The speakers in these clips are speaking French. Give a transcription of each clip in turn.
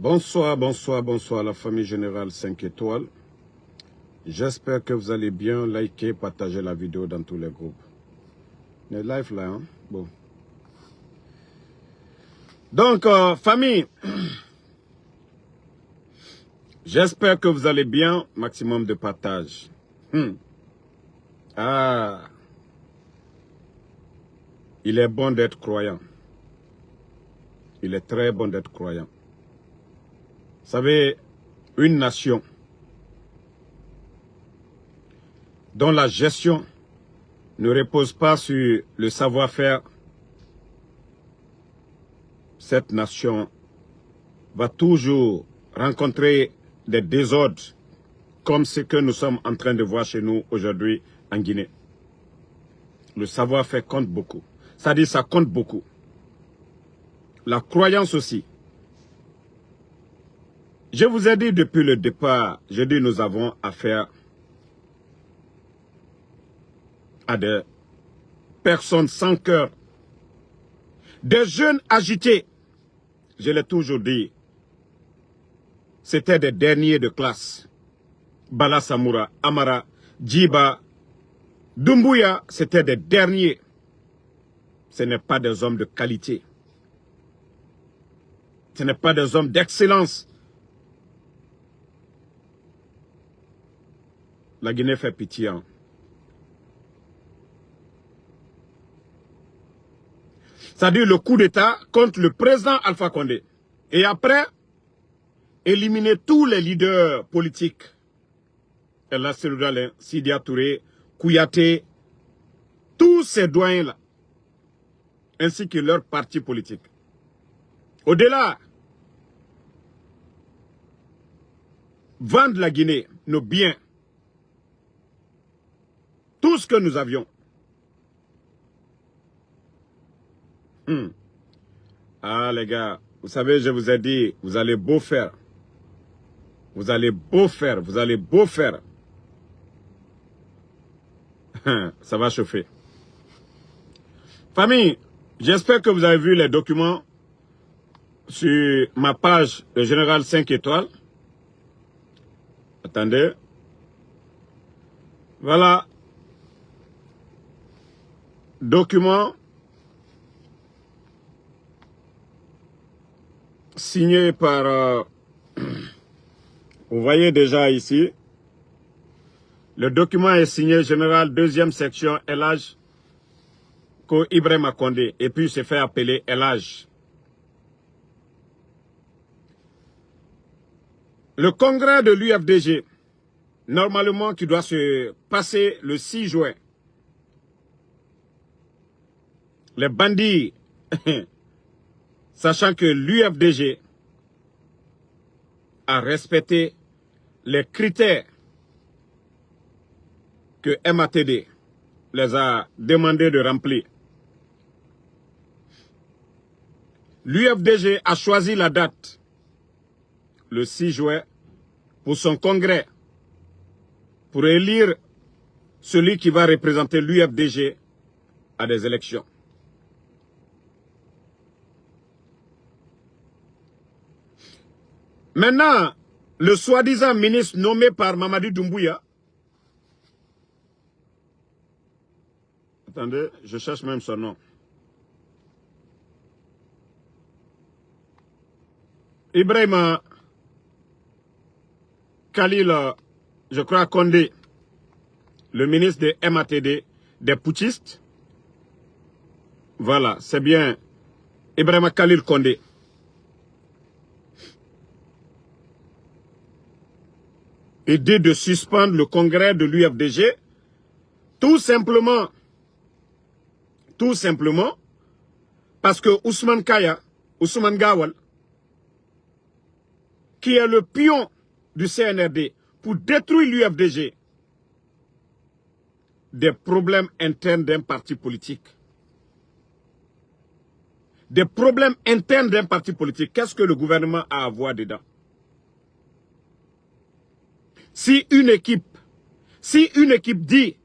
Bonsoir, bonsoir, bonsoir la famille générale 5 étoiles. J'espère que vous allez bien. Likez, partagez la vidéo dans tous les groupes. Les live là, hein? Bon. Donc, famille, j'espère que vous allez bien. Maximum de partage. Ah, il est bon d'être croyant. Il est très bon d'être croyant. Vous savez, une nation dont la gestion ne repose pas sur le savoir-faire, cette nation va toujours rencontrer des désordres comme ce que nous sommes en train de voir chez nous aujourd'hui en Guinée. Le savoir-faire compte beaucoup. C'est-à-dire ça compte beaucoup. La croyance aussi. Je vous ai dit depuis le départ, je dis nous avons affaire à des personnes sans cœur, des jeunes agités. Je l'ai toujours dit, c'était des derniers de classe. Bala Samoura, Amara, Djiba, Doumbouya, c'était des derniers. Ce n'est pas des hommes de qualité. Ce n'est pas des hommes d'excellence. La Guinée fait pitié. Hein. C'est-à-dire le coup d'État contre le président Alpha Condé. Et après, éliminer tous les leaders politiques. Ella Seloudalin, Sidia Touré, Kouyaté, tous ces doyens-là, ainsi que leurs partis politiques. Au-delà, vendre la Guinée, nos biens, tout ce que nous avions. Ah les gars, vous savez, je vous ai dit, vous allez beau faire. Vous allez beau faire, vous allez beau faire. Ça va chauffer. Famille, j'espère que vous avez vu les documents sur ma page de Général 5 étoiles. Attendez. Voilà. Document signé par... vous voyez déjà ici. Le document est signé Général 2e section Elhadj Ko Ibrahima Condé. Et puis il s'est fait appeler Elhadj. Le congrès de l'UFDG, normalement qui doit se passer le 6 juin. Les bandits, sachant que l'UFDG a respecté les critères que MATD les a demandé de remplir. L'UFDG a choisi la date, le 6 juin, pour son congrès, pour élire celui qui va représenter l'UFDG à des élections. Maintenant, le soi-disant ministre nommé par Mamadi Doumbouya, attendez, je cherche même son nom. Ibrahima Khalil, je crois Condé, le ministre de MATD, des putschistes. Voilà, c'est bien Ibrahima Khalil Condé. Il dit de suspendre le congrès de l'UFDG, tout simplement, parce que Ousmane Kaya, Ousmane Gawal, qui est le pion du CNRD pour détruire l'UFDG, des problèmes internes d'un parti politique. Des problèmes internes d'un parti politique. Qu'est-ce que le gouvernement a à voir dedans? Si une équipe dit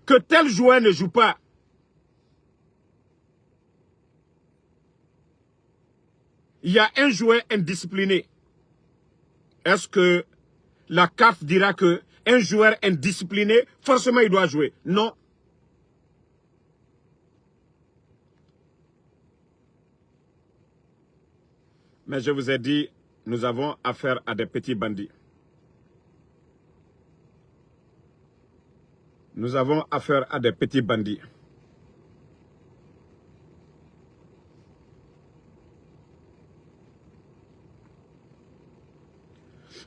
que tel joueur ne joue pas, il y a un joueur indiscipliné. Est-ce que la CAF dira que un joueur indiscipliné, forcément il doit jouer? Non. Mais je vous ai dit, nous avons affaire à des petits bandits. Nous avons affaire à des petits bandits.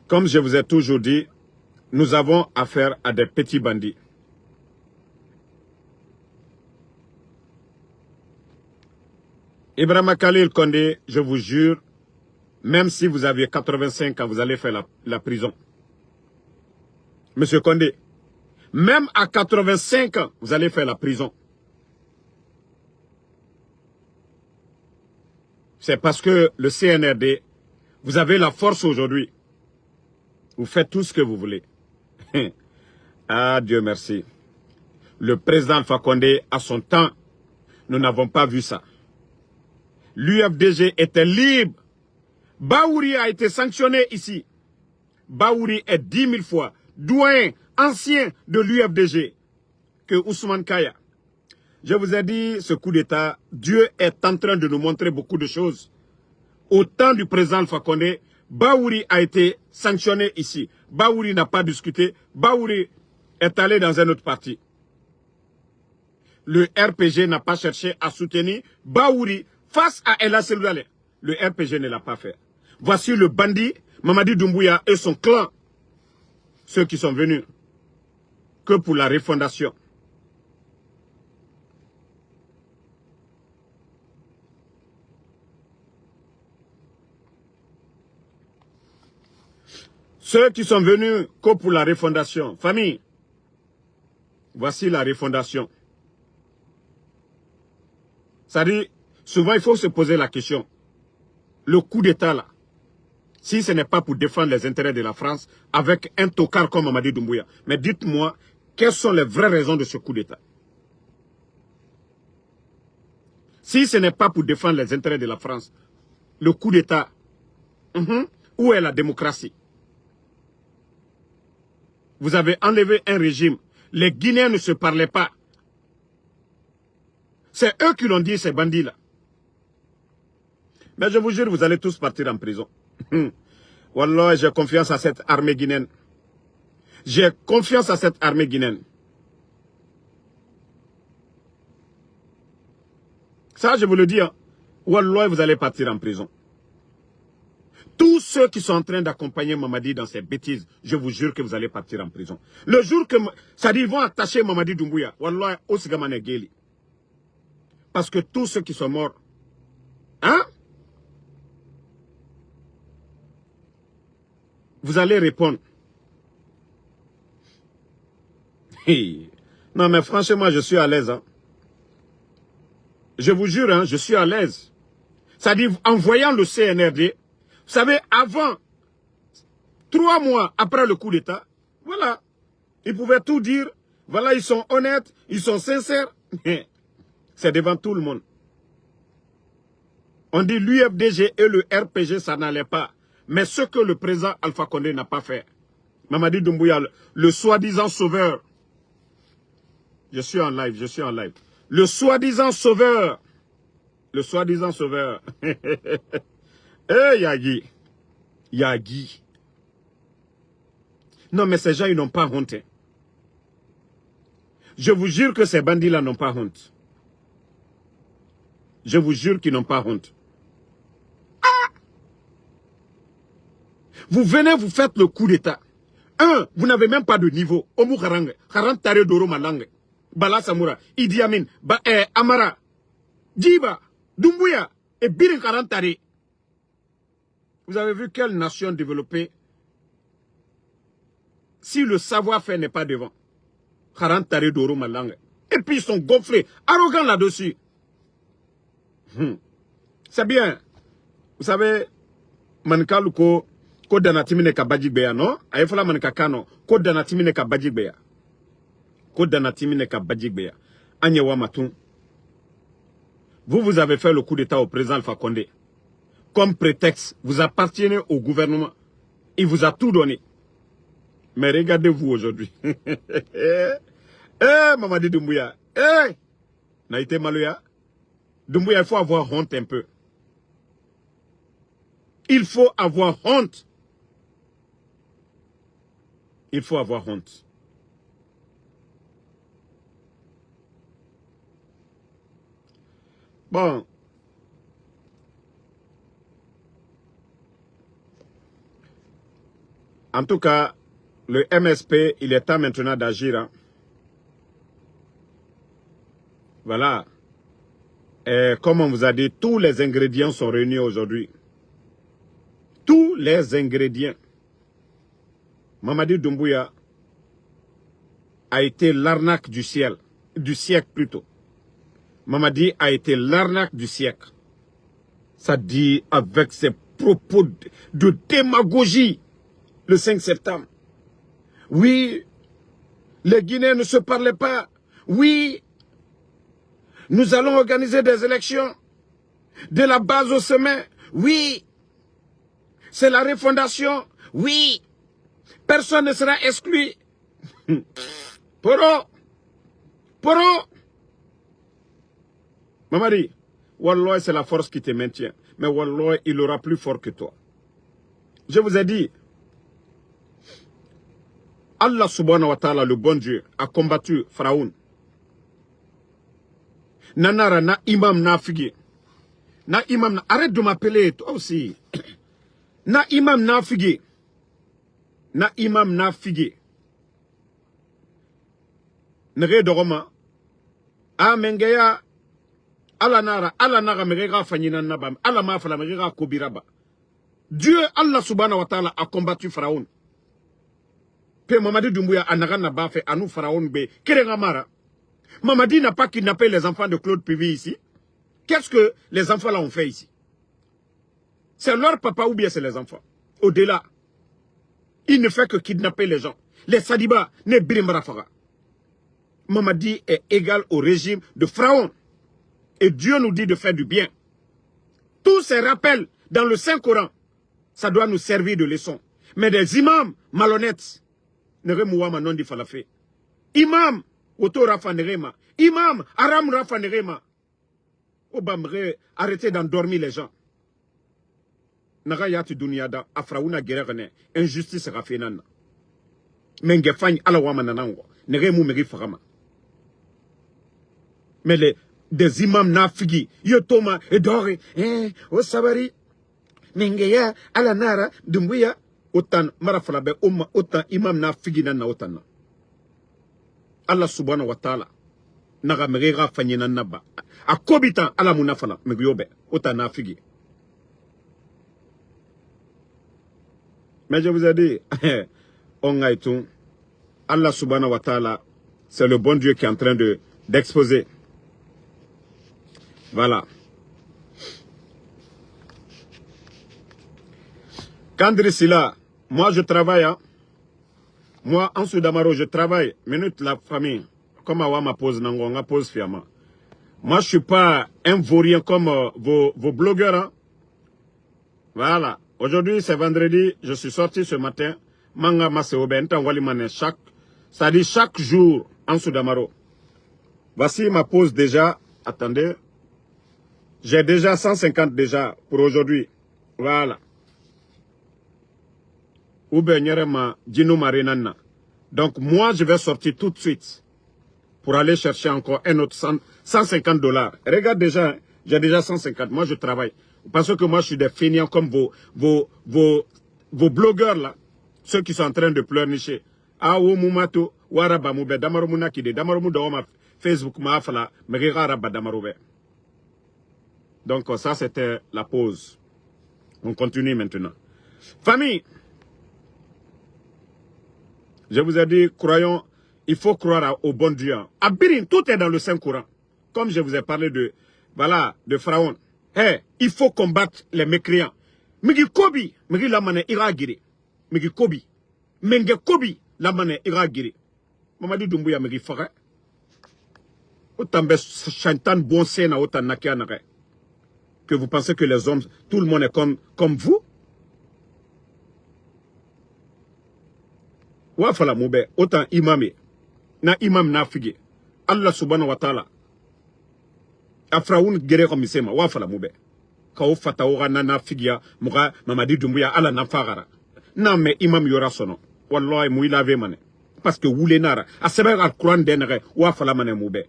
Comme je vous ai toujours dit, nous avons affaire à des petits bandits. Ibrahima Khalil Condé, je vous jure, même si vous aviez 85 ans, vous allez faire la prison. Monsieur Condé, même à 85 ans, vous allez faire la prison. C'est parce que le CNRD, vous avez la force aujourd'hui. Vous faites tout ce que vous voulez. Ah, Dieu merci. Le président Alpha Condé, à son temps, nous n'avons pas vu ça. L'UFDG était libre. Baouri a été sanctionné ici. Baouri est 10 000 fois doyen ancien de l'UFDG que Ousmane Kaya. Je vous ai dit, ce coup d'État, Dieu est en train de nous montrer beaucoup de choses. Au temps du président Alpha Condé, Baouri a été sanctionné ici. Baouri n'a pas discuté. Baouri est allé dans un autre parti. Le RPG n'a pas cherché à soutenir Baouri face à Ella Seloudalé. Le RPG ne l'a pas fait. Voici le bandit Mamadi Doumbouya et son clan. Ceux qui sont venus que pour la refondation. Ceux qui sont venus que pour la refondation. Famille, voici la refondation. Ça dit, souvent il faut se poser la question. Le coup d'État là, si ce n'est pas pour défendre les intérêts de la France avec un tocard comme Mamadi Doumbouya. Mais dites-moi, quelles sont les vraies raisons de ce coup d'État? Si ce n'est pas pour défendre les intérêts de la France, le coup d'État, où est la démocratie? Vous avez enlevé un régime. Les Guinéens ne se parlaient pas. C'est eux qui l'ont dit, ces bandits-là. Mais je vous jure, vous allez tous partir en prison. Wallah, j'ai confiance à cette armée guinéenne. J'ai confiance à cette armée guinéenne. Ça, je vous le dis. Hein. Wallah, vous allez partir en prison. Tous ceux qui sont en train d'accompagner Mamadi dans ces bêtises, je vous jure que vous allez partir en prison. Le jour que, ça dit, ils vont attacher Mamadi Doumbouya, Wallah, Osigamane Geli. Parce que tous ceux qui sont morts, hein? Vous allez répondre. Hey. Non, mais franchement, je suis à l'aise. Hein. Je vous jure, hein, je suis à l'aise. Ça dit, en voyant le CNRD, vous savez, avant, 3 mois après le coup d'État, voilà, ils pouvaient tout dire. Voilà, ils sont honnêtes, ils sont sincères. C'est devant tout le monde. On dit l'UFDG et le RPG, ça n'allait pas. Mais ce que le président Alpha Condé n'a pas fait. Mamadi Doumbouya, le soi-disant sauveur. Je suis en live, je suis en live. Le soi-disant sauveur. Le soi-disant sauveur. Eh, Yagi. Yagi. Non, mais ces gens, ils n'ont pas honte. Je vous jure que ces bandits-là n'ont pas honte. Je vous jure qu'ils n'ont pas honte. Vous venez, vous faites le coup d'État. Vous n'avez même pas de niveau. Omu Karang, Karang Tare Doro Malang, Bala Samoura, Idi Amin, Amara, Djiba, Doumbouya et Birin Karang Tare. Vous avez vu quelle nation développée si le savoir-faire n'est pas devant? Karang Tare Doro Malang. Et puis ils sont gonflés, arrogants là-dessus. C'est bien. Vous savez, Mankaluko, ko danatimine ka bajigbeya, non? Ayefala mankakano, ko danatimine ka bajigbeya. Ko danatimine ka bajigbeya. Anyewa matou. Vous avez fait le coup d'État au président Alpha Condé. Comme prétexte, vous appartenez au gouvernement. Il vous a tout donné. Mais regardez-vous aujourd'hui. Mamadi Doumbouya. Naïté Maloya. Doumbouya, il faut avoir honte un peu. Il faut avoir honte. Il faut avoir honte. Bon. En tout cas, le MSP, il est temps maintenant d'agir. Hein. Voilà. Et comme on vous a dit, tous les ingrédients sont réunis aujourd'hui. Tous les ingrédients. Mamadi Doumbouya a été l'arnaque du siècle plutôt. Mamadi a été l'arnaque du siècle. Ça dit avec ses propos de démagogie le 5 septembre. Oui, les Guinéens ne se parlaient pas. Oui, nous allons organiser des élections de la base au sommet. Oui, c'est la refondation. Oui, personne ne sera exclu. Poro. Mamadi, Wallah, c'est la force qui te maintient. Mais Wallah, il aura plus fort que toi. Je vous ai dit, Allah subhanahu wa ta'ala, le bon Dieu, a combattu Pharaon. Nanara, na imam na figi. Na imam na... Arrête de m'appeler, toi aussi. Na imam na figi. Na imam na figi. Nere de Roma. A mengeya. Ala nara merega fanyina nabam. Ala mafala merega kobiraba. Dieu, Allah subhanahu wa ta'ala, a combattu Pharaon. Pe Mamadi Doumbouya a nagana bafe anou Pharaon be. Kerenga mara. Mamadi n'a pas kidnappé les enfants de Claude Pivi ici. Qu'est-ce que les enfants là ont fait ici? C'est leur papa ou bien c'est les enfants? Au-delà, il ne fait que kidnapper les gens. Les Sadiba ne Birimbarafara. Mamadi est égal au régime de Pharaon. Et Dieu nous dit de faire du bien. Tous ces rappels dans le Saint-Coran, ça doit nous servir de leçon. Mais des imams malhonnêtes, ne remouama non di falafé. Imam, Oto Rafa Nerema. Imam, Aram Rafa Nerema. Obamre, arrêtez d'endormir les gens. Nagayati Dunyada, Afraouna Gerene, injustice Rafenana. Mengefany Alawama Nanango, Neremu Meri Farama. Mais des imams nafigi, Yotoma, Edore, Osabari, Mengeya, Alanara, Dumbuya, Otan, Marafalabe, Otan, imam nafigi Nana Otana. Allah subhanahu wa ta'ala naga merega fanyena naba akobita ala munafala megyobe otana figi. Mais je vous ai dit on a tout Allah subhanahu wa ta'ala, c'est le bon Dieu qui est en train d'exposer. Voilà. Kandri Sila, moi je travaille hein. Moi, en Soudamaro, je travaille. Minute la famille. Comme à ma pose nangonga pose fiama. Moi, je suis pas un vaurien comme vos blogueurs. Hein? Voilà. Aujourd'hui, c'est vendredi. Je suis sorti ce matin. Manga Maseoben, ça dit chaque jour en Soudamaro. Voici ma pause déjà. Attendez. J'ai déjà 150 déjà pour aujourd'hui. Voilà. Donc moi je vais sortir tout de suite pour aller chercher encore un autre 150 $. Regarde déjà, j'ai déjà 150. Moi je travaille. Parce que moi je suis des feignants comme vos blogueurs là. Ceux qui sont en train de pleurnicher. Ah ou mumato waraba mube damarumuna kide damarumu ma Facebook ma fala merira raba damarube. Donc ça c'était la pause. On continue maintenant. Famille. Je vous ai dit, croyons, il faut croire au bon Dieu. À Birin, tout est dans le Saint-Coran. Comme je vous ai parlé de, voilà, de Pharaon. Hey, il faut combattre les mécréants. Migi Kobi, Migi Lamane Iragiri. Migi Kobi. Menge Kobi, Lamane Iragiri. Mamadi Doumbouya Migi Fara. Autant de chantan bon sena, autant nakianare. Que vous pensez que les hommes, tout le monde est comme vous? Wa fala moube. Autant imame. Na imam na figi. Allah subhanahu wa ta'ala. Afraoun gere comme misema. Wa fala moube. Kao fataora na figia. Muga Mamadi Doumbouya ala na fagara. Non mais imam yora sono. Wallahi mou il avait mané. Parce que vous les nara. A sebe al Quran denere. Wa fala mané moube.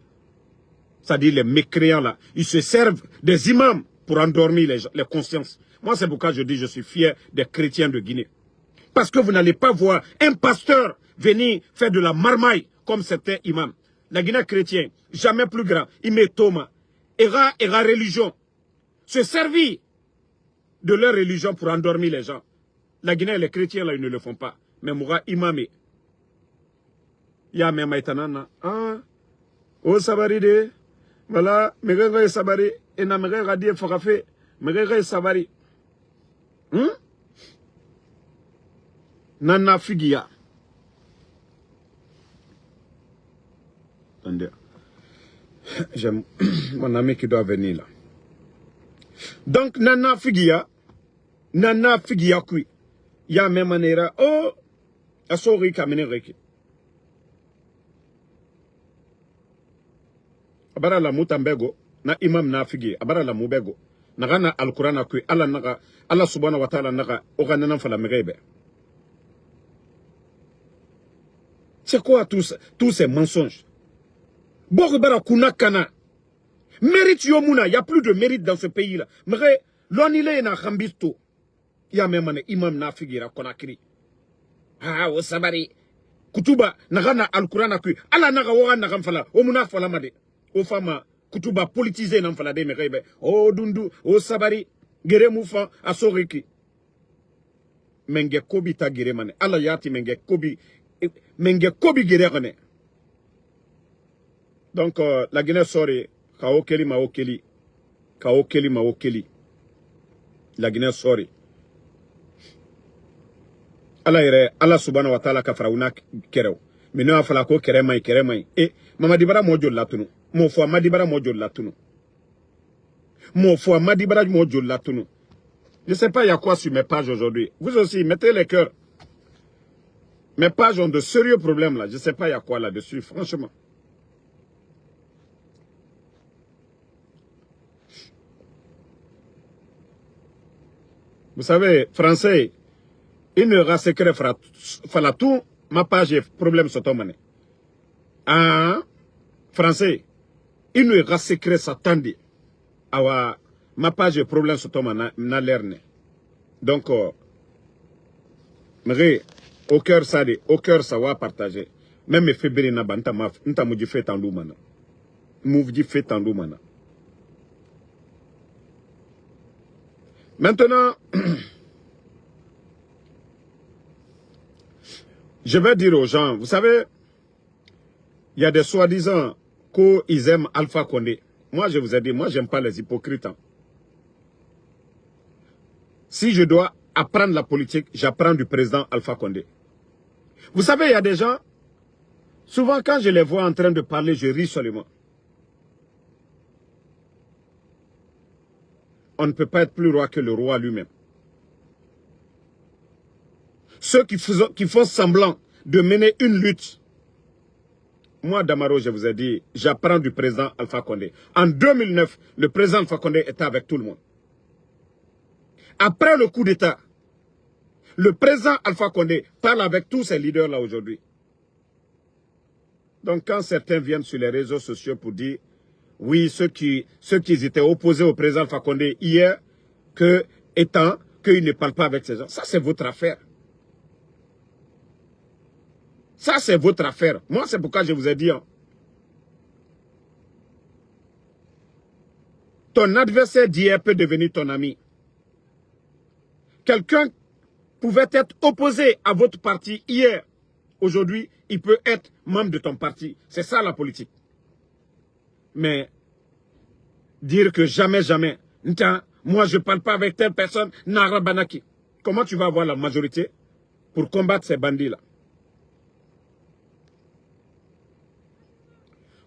C'est-à-dire les mécréants là. Ils se servent des imams pour endormir les consciences. Moi c'est pourquoi je dis je suis fier des chrétiens de Guinée. Parce que vous n'allez pas voir un pasteur venir faire de la marmaille comme c'était imam. La Guinée chrétienne, jamais plus grand. Il met Thomas. Era religion. Se servir de leur religion pour endormir les gens. La Guinée, les chrétiens là, ils ne le font pas. Mais moura imamé. Ya me maitanana. Ah. Oh sabari de. Voilà. Megere sabari. Et na megere di fokafe. Megere sabari. Nana Figia. Attendez. J'aime mon ami qui doit venir là. Donc, Nana Figia kui. Ya même manera. Oh, asori kamene reki. Abara la mutambego. Na imam na Figi. Abara la mubego. Nagana al-Qur'an kui. Allah subhanahu wa ta'ala naga. Oganana fala merebe. C'est quoi tous ces mensonges? Boribara Kunakana. Mérite Yomuna, il n'y a plus de mérite dans ce pays-là. Mais l'onile na Khambito. Il y a même un imam na figira Konakri. Ah, o sabari. Kutuba, nagana al-Qur'an akui. Ala naga wara nagam fala. O muna fala made. O fama, kutuba politisé nan fala de merebe. O dundu, o sabari. Gere moufa, asoriki. Menge kobi ta gere mane. Ala yati menge kobi. Menge kobi gere. Donc, la Guinée sori, kaokeli maokeli. Kaokeli maokeli. La Guinée sori. Allah subhanahu wa ta'ala ka farauna kereo. Mino afala ko keremai. Et, mamadibara mojo latunu. Mofo amadibara mojo latunu. Je sais pas il y a quoi sur mes pages aujourd'hui. Vous aussi, mettez les cœurs. Mes pages ont de sérieux problèmes là. Je ne sais pas il y a quoi là-dessus, franchement. Vous savez, français, il ne reste secret fala tout, ma page est problème sur ton monnaie. Ah, français, il ne reste secret s'attendait. Ah, ma page est problème sur ton monnaie, n'a l'air. Donc, au cœur ça va partager. Même mes février n'a pas n'ta mouji fait en loumana. Mouji fait en loumana. Maintenant, je vais dire aux gens, vous savez, il y a des soi-disant qu'ils aiment Alpha Condé. Moi, je vous ai dit, moi, j'aime pas les hypocrites. Hein. Si je dois apprendre la politique, j'apprends du président Alpha Condé. Vous savez, il y a des gens, souvent quand je les vois en train de parler, je ris seulement. On ne peut pas être plus roi que le roi lui-même. Ceux qui font semblant de mener une lutte. Moi, Damaro, je vous ai dit, j'apprends du président Alpha Condé. En 2009, le président Alpha Condé était avec tout le monde. Après le coup d'État, le président Alpha Condé parle avec tous ces leaders-là aujourd'hui. Donc, quand certains viennent sur les réseaux sociaux pour dire, oui, ceux qui étaient opposés au président Alpha Condé hier, qu'ils ne parlent pas avec ces gens, ça c'est votre affaire. Ça c'est votre affaire. Moi, c'est pourquoi je vous ai dit, hein, ton adversaire d'hier peut devenir ton ami. Quelqu'un pouvait être opposé à votre parti hier. Aujourd'hui, il peut être membre de ton parti. C'est ça la politique. Mais dire que jamais, moi je ne parle pas avec telle personne, Narabanaki. Comment tu vas avoir la majorité pour combattre ces bandits-là?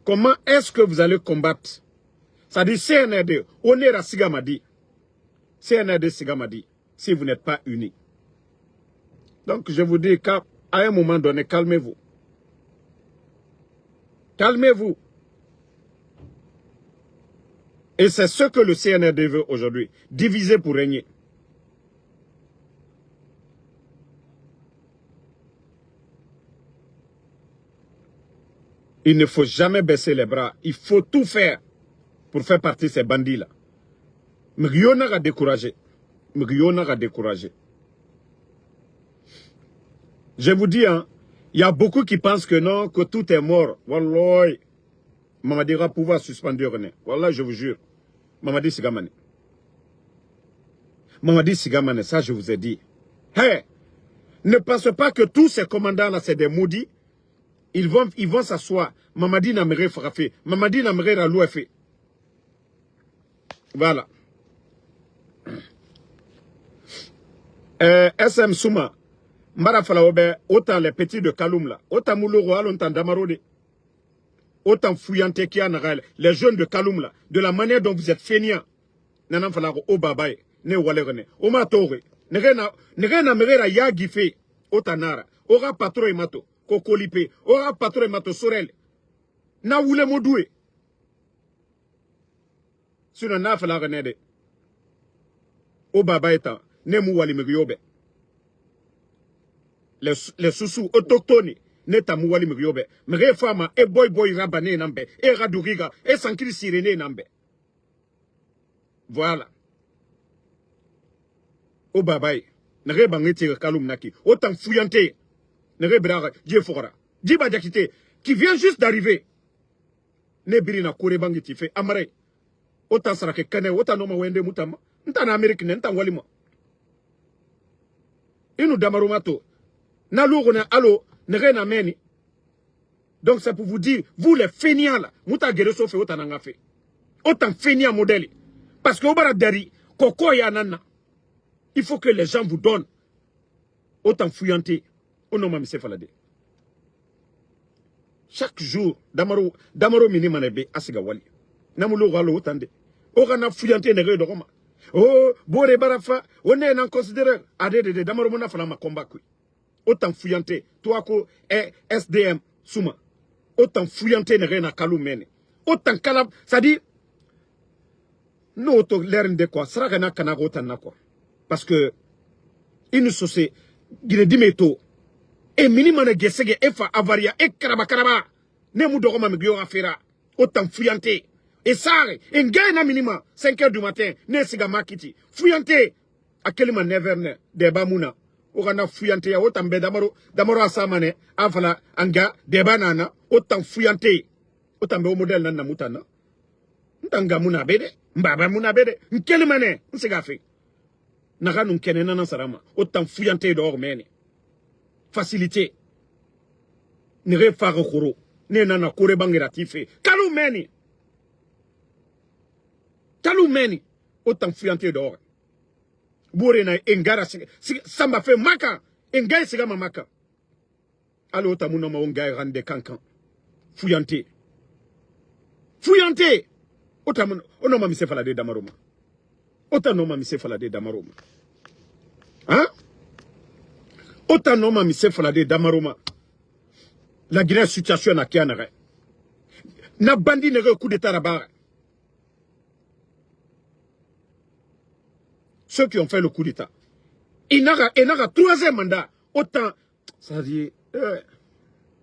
Comment est-ce que vous allez combattre? Ça dit CNRD, Onera Sigamadi. CNRD Sigamadi, si vous n'êtes pas unis. Donc je vous dis, à un moment donné, calmez-vous. Calmez-vous. Et c'est ce que le CNRD veut aujourd'hui. Diviser pour régner. Il ne faut jamais baisser les bras. Il faut tout faire pour faire partie de ces bandits-là. Mais rien n'a découragé. Je vous dis, hein, il y a beaucoup qui pensent que non, que tout est mort. Wallah, Mamadi va pouvoir suspendre René. Wallah, je vous jure. Mamadi Sigamane. Mamadi Sigamane, ça je vous ai dit. Hey, ne pensez pas que tous ces commandants-là, c'est des maudits. Ils vont s'asseoir. Mamadi Namere frappé. Mamadi Namere Ralou fait. Voilà. SM Souma. Mbara Falaobe, autant les petits de Kaloum là. Autant Moulouro, autant Damarode. Autant Fouillante qui a les jeunes de Kaloum là. De la manière dont vous êtes feignants. Nanam Falaro, o Babaye. Ne Walerene. Oma Tore. Nerena Merera Yagife. Autant Nara. Ora Patro et Mato. Kokolipe, ora patron mato sorel. Na wule modoué. Sinon na fala renede. O baba eta, ne mu wali mriobe. Les sous autochtones, ne ta mu wali mriobe. Mre fama, e boy rabane nambe, e raduriga, e sankiri sirene nambe. Voilà. O baba, ne re bangeti kalum naki, autant fouillante. Qui vient juste d'arriver. Ne birina kore bangi tife amare. Autant sarake kane, autant noma wende mutama. Nta na Amérique nta walima. Inu damarumato. Na lourne allo, ne na meni. Donc c'est pour vous dire, vous les feignants là, muta gereso fe autant nga fait. Autant feignants modèle. Parce que au baradari, koko ya nana. Il faut que les gens vous donnent. Autant fouillanté. Chaque jour, Damaro minimanebe asiga wali. Namulo walo otande. Ora na fuyante nere de Roma. Oh, bore barafa, on est en considéré. Ade de Damaro mona fala ma combat kui. Autant fuyante, toi ko SDM Souma. Autant fuyante nere na kalou mene. Autant kalab, ça dit, nous auto l'air de quoi, sera na kanago na quoi. Parce que, il nous sauce, il dit meto. Et minimane gesege efa avaria e karaba ne mu dogoma mi gyo afera autant fuyante et sare en gaina minima 5 heures du matin ne siga makiti fuyante akelima neverne de bamuna ogana fuyante ya autant be damaro asamane afala anga de banana autant fuyante autant be model nan na mutana ntanga muna bede mbaba muna bede nkelima ne nsiga fe naka nun kenena nan sarama autant fuyante dehors mene facilité. Ne refare khoro. Ne nana kore bangira tife. Kalou meni. Autant fuyante dehors. Boure na engara samba fait maka. Engai siga maka. Alo otamuna ma ongai rande kankan. Fuyante. Otamuna onoma mise falade damaroma. Otanoma mise falade damaroma. Hein? Autant non mise falade damaroma. La Guinée situation na kianare. Na bandi nere coup d'état là-bas. Ceux qui ont fait le coup d'état. Il n'a troisième mandat. Autant, ça dit,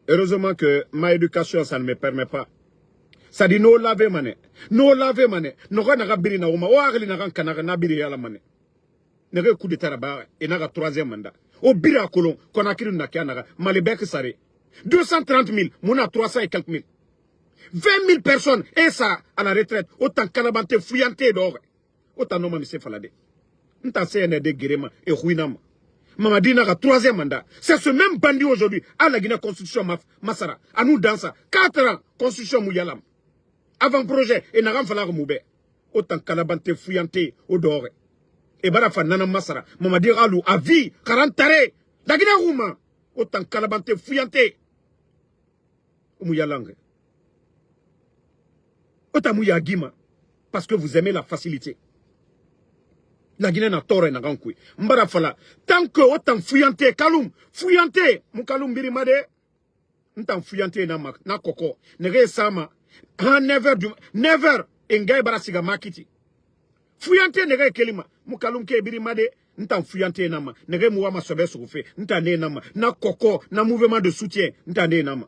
heureusement que ma éducation, ça ne me permet pas. Ça dit, no lave mané. No gana biri na uma. Ouagli na ran kanara na biri yala mané. Nere coup d'état là-bas. Il n'a troisième mandat. Au bira kolon, qu'on a créé na kianara. Malibek sare. 230 000, mouna 300 et quelques mille. 20 000 personnes, et ça, à la retraite, autant canabante fouillante d'or. Autant non, mais c'est falade. N'ta CNRD Guérema et Rouinama. Mamadi n'a troisième mandat. C'est ce même bandit aujourd'hui, à la Guinée Constitution Massara. À nous dans ça. 4 ans, Constitution Mouyalam. Avant projet, et n'a pas moube. Autant canabante fouillante au dehors. Et barafa nana Massara. Mamadi Ralou, à vie, 40 tarés. La Guinée Rouma. Autant canabante fouillante. Mouyalangue. Ota Mouya Guima. Parce que vous aimez la facilité. La Guinée n'a tort na gankui. Mbara fala. Tant que autant fuyante, kaloum, fuyante, mon kaloum birimade, n'tan fuyante na koko. Nege sama, ha never, engay barasiga makiti. Fuyante nege kelima, mon kaloum ke birimade, n'tan fuyante nama. Nege mouama sobe soufe, n'tane nama. Na koko, na mouvement de soutien, n'tane nama.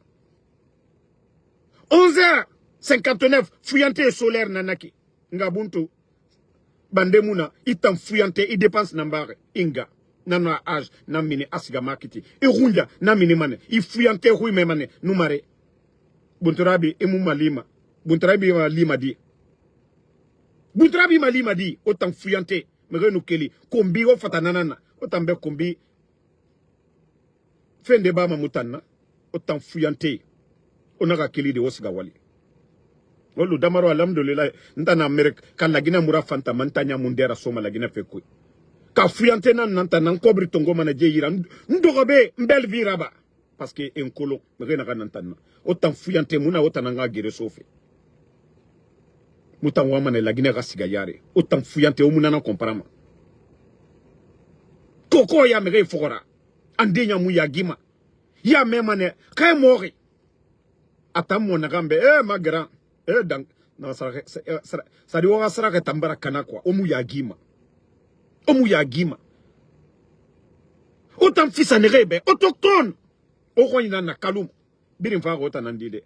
11h59, fuyante solaire nanaki. Ngabuntu. Bandemuna, itam fuyante, i dépense nambare, inga, nana âge, namine asiga makiti, i runja, namine mane, i fuyante hui me mane, numare. Bunturabi, emu malima, bunturabi malima di. Bunturabi malima di, otam fuyante, merenu keli, kombi o fatanana, otam be kombi, fende ba mamutana, otam fuyante, onaga keli de osiga wali. Olu damaro alhamdulillah ntana Amerika ka lagina mura fanta mantanya mundera soma lagina fekui ka fuyante nan nanta nan kobri tongo mana je yira ndogobe mbel viraba parce que enkolo mena kan nantana otan fuyante muna otananga gere sofe mutan wa mana lagina ga siga yare otan fuyante o muna na komparama koko ya mege fogora andenya mu ya gima ya memane kay mori atam mo nagambe magra donc na ça dit on sera tambara kana quoi omu ya gima autant fils anerebe autochtone o ko ina na kalum birim fa ko tan ndide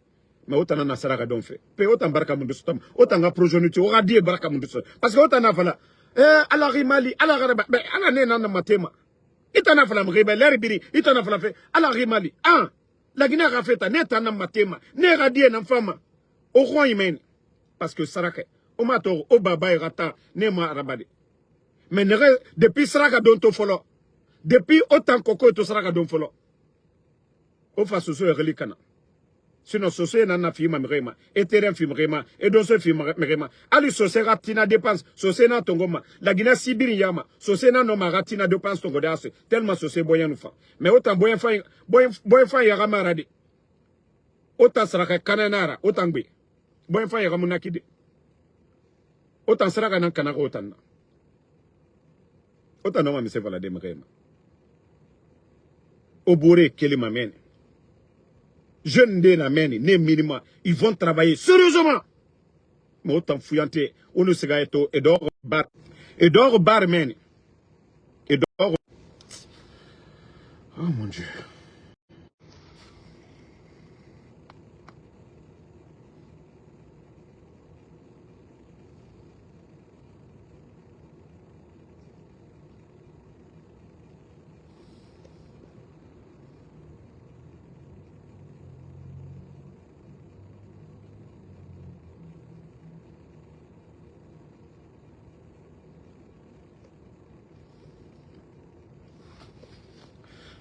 mais autant na saraka don fe pe autant baraka mundu sotam autant ga progeniture o ga die baraka mundu so parce que autant na fala ala rimali ala garaba be ala ne na matema itana fala mrebe ler biri itana fala fe ala rimali la Guinée a fait ne ta na matema ne ga die na fama au roi humain, parce que Sarake, au mato, au baba et rata, ne ma rabade. Mais depuis Saraka don to follow, depuis autant koko to Saraka don follow. Au fa soso e relikana. Sinon soso na na fima mrema, et terrain fima mrema, et don se fima mrema. Ali soso ratina dépense, soso na tongoma, la Guinée Sibiri yama, soso na no ratina dépense tongodasse, tellement soso boyan fa. Mais autant boyan fa yagama rade. Autant Saraka kananara, autant gbe. Bon fa yega munakide otan saraka nan kana otan no ma mise vala de mrema obore kelima meni jeune de na meni ne minima ils vont travailler sérieusement mais autant fuyante onu siga eto edor bar meni edor oh mon Dieu.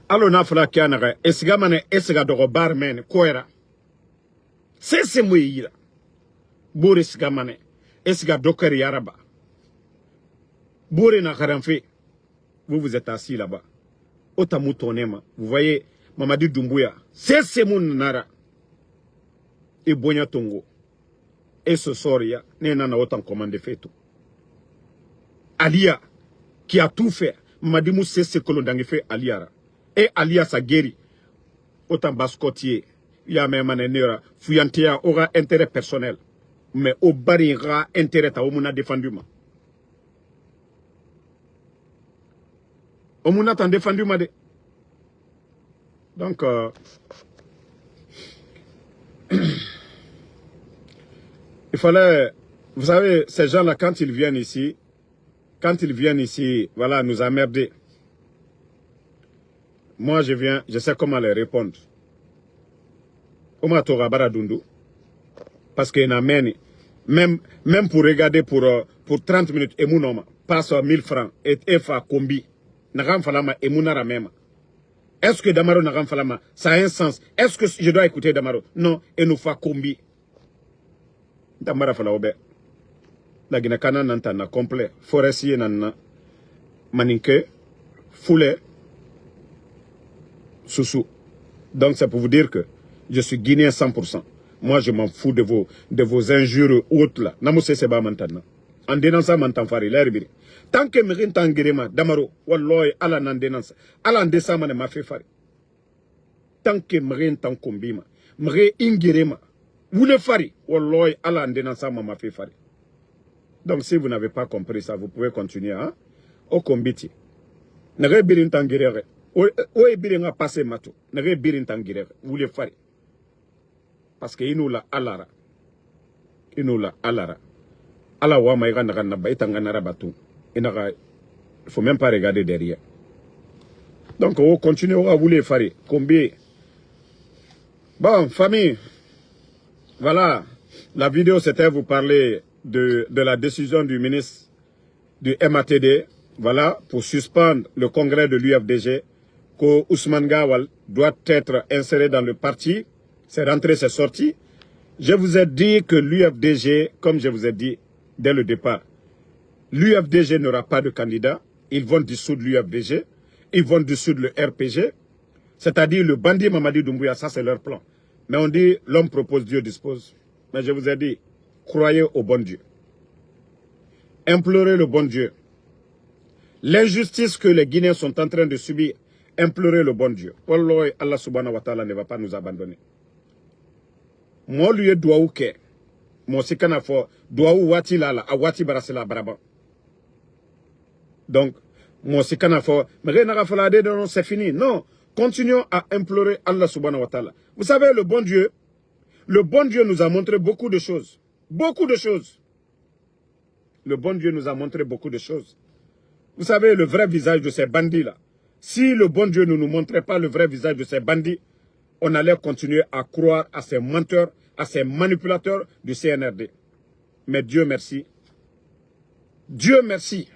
Alo na fula kianaga esiga mane esiga dogo barmen koera sese muyira bore esiga mane esiga docker yaraba bore na karamfe vous êtes assis là-bas otamutonema vous voyez Mamadi Doumbouya sese mun nara e bonya tongo et ce soria ne nana autant commande fait tout Alia qui a tout fait Mamadi Mousse sese kolondangi fait Aliara et alias a guéri. Autant bascotier, il y a même un nera, fuyantia aura intérêt personnel. Mais au barira intérêt à Omuna défendu. Omuna t'en défendu, madé. Donc, il fallait, vous savez, ces gens-là, quand ils viennent ici, voilà, nous emmerder. Moi, je viens, je sais comment les répondre. Oma Tora Baradundu. Parce qu'il y en a même pour regarder pour 30 minutes, et mon passe 1000 francs, et fa combi. N'agam falama, et mon même. Est-ce que Damaro n'agam falama, ça a un sens? Est-ce que je dois écouter Damaro? Non, et nous fa combi. Damara falaobe. La Guinée-Kana n'entend complet. Forestier n'en maninke, foulé. Soussou. Donc c'est pour vous dire que je suis guinéen 100%. Moi je m'en fous de vos injures ou autres là. Namousse c'est pas maintenant. En dénonçant Mantanfari, l'herbiri. Tant que Mirin Tangirema, Damaro, Walloy, ala nan dénonce. Ala en décembre, m'a fait fari. Tant que Mirin Tankombima, Mre Ingirema, vous le fari, Walloy, ala en dénonçant, m'a fait fari. Donc si vous n'avez pas compris ça, vous pouvez continuer, hein? Au combiti. Nere Birin Tangirere. Oye Birin a passé matou. Nere Birin Tangirere. Vous le fari. Parce que nous la alara. Nous la alara. Allah wa ma igana na ba itanga na batu. Il faut même pas regarder derrière. Donc on continue à vouloir faire combien. Bon, famille. Voilà. La vidéo c'était vous parler de la décision du ministre du MATD. Voilà, pour suspendre le congrès de l'UFDG, que Ousmane Gawal doit être inséré dans le parti. C'est rentré, c'est sorti. Je vous ai dit que l'UFDG, comme je vous ai dit dès le départ, l'UFDG n'aura pas de candidat. Ils vont dissoudre l'UFDG. Ils vont dissoudre le RPG. C'est-à-dire le bandit Mamadi Doumbouya, ça c'est leur plan. Mais on dit, l'homme propose, Dieu dispose. Mais je vous ai dit, croyez au bon Dieu. Implorez le bon Dieu. L'injustice que les Guinéens sont en train de subir, implorez le bon Dieu. Allah subhanahu wa ta'ala ne va pas nous abandonner. Moi, lui, doaou ke. Moi, si kana fo, doaou wati lala, a wati barasela baraba. Donc, moi, si kana fo, non, c'est fini. Non, continuons à implorer Allah subhanahu wa ta'ala. Vous savez, le bon Dieu nous a montré beaucoup de choses. Beaucoup de choses. Le bon Dieu nous a montré beaucoup de choses. Vous savez, le vrai visage de ces bandits-là. Si le bon Dieu ne nous montrait pas le vrai visage de ces bandits, on allait continuer à croire à ces menteurs, à ces manipulateurs du CNRD. Mais Dieu merci. Dieu merci.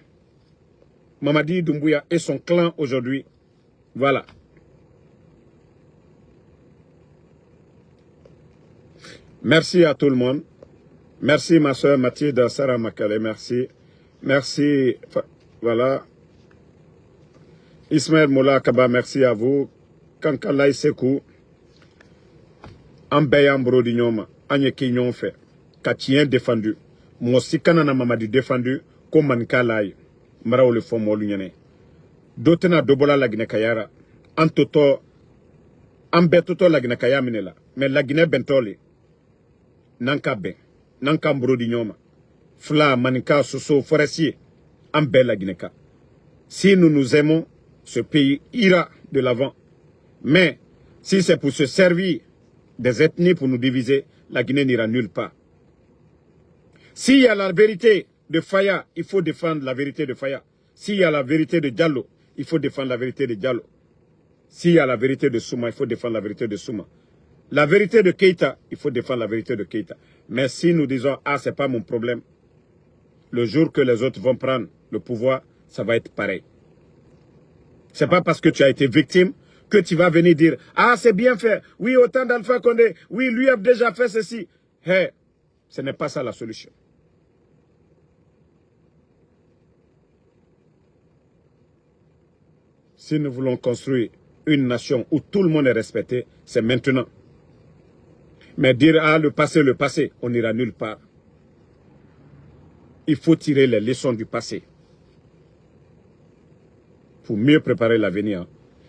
Mamadi Doumbouya et son clan aujourd'hui. Voilà. Merci à tout le monde. Merci ma soeur Mathilde Sarah Makale. Merci. Merci. Voilà. Ismaël Moula Kaba, merci à vous. Kankalaï Sekou. Ambeyan Brodignoma. Anyeki nyon fait. Katien défendu. Mosikana na Mamadi défendu. Komankalaï. Maraou le fond molunyane. Dotena dobola la Guinée Kayara. Antoto. Ambetoto la Guinée Kayaminela. Mais la Guinée Bentoli. Nanka ben. Nanka Brodignoma. Fla, Manika, Soso, Forestier. Ambel la Guinée. Si nous nous aimons, ce pays ira de l'avant. Mais si c'est pour se servir des ethnies pour nous diviser, la Guinée n'ira nulle part. S'il y a la vérité de Faya, il faut défendre la vérité de Faya. S'il y a la vérité de Diallo, il faut défendre la vérité de Diallo. S'il y a la vérité de Souma, il faut défendre la vérité de Souma. La vérité de Keïta, il faut défendre la vérité de Keïta. Mais si nous disons, ah, c'est pas mon problème, le jour que les autres vont prendre le pouvoir, ça va être pareil. C'est pas parce que tu as été victime que tu vas venir dire, ah, c'est bien fait. Oui, autant d'Alpha Condé. Oui, lui a déjà fait ceci. Hey, ce n'est pas ça la solution. Si nous voulons construire une nation où tout le monde est respecté, c'est maintenant. Mais dire, ah, le passé, on n'ira nulle part. Il faut tirer les leçons du passé pour mieux préparer l'avenir.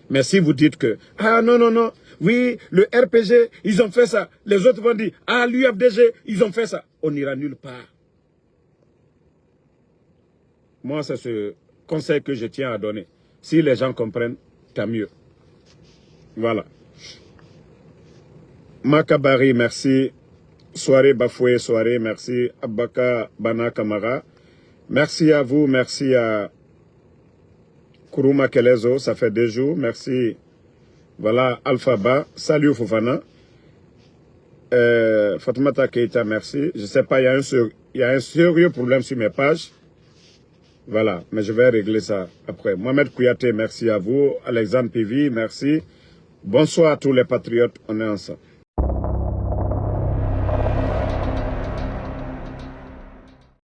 Mais si vous dites que, ah non, non, non, oui, le RPG, ils ont fait ça. Les autres vont dire, ah, l'UFDG, ils ont fait ça. On n'ira nulle part. Moi, c'est ce conseil que je tiens à donner. Si les gens comprennent, tant mieux. Voilà. Makabari, merci. Soirée Bafoué, soirée, merci. Abaka Bana Kamara. Merci à vous, merci à Kourouma Kelezo, ça fait 2 jours. Merci. Voilà, Alphaba. Salut Fofana. Fatoumata Keita, merci. Je ne sais pas, il y a un sérieux problème sur mes pages. Voilà, mais je vais régler ça après. Mohamed Kouyaté, merci à vous. Alexandre Pivi, merci. Bonsoir à tous les patriotes, on est ensemble.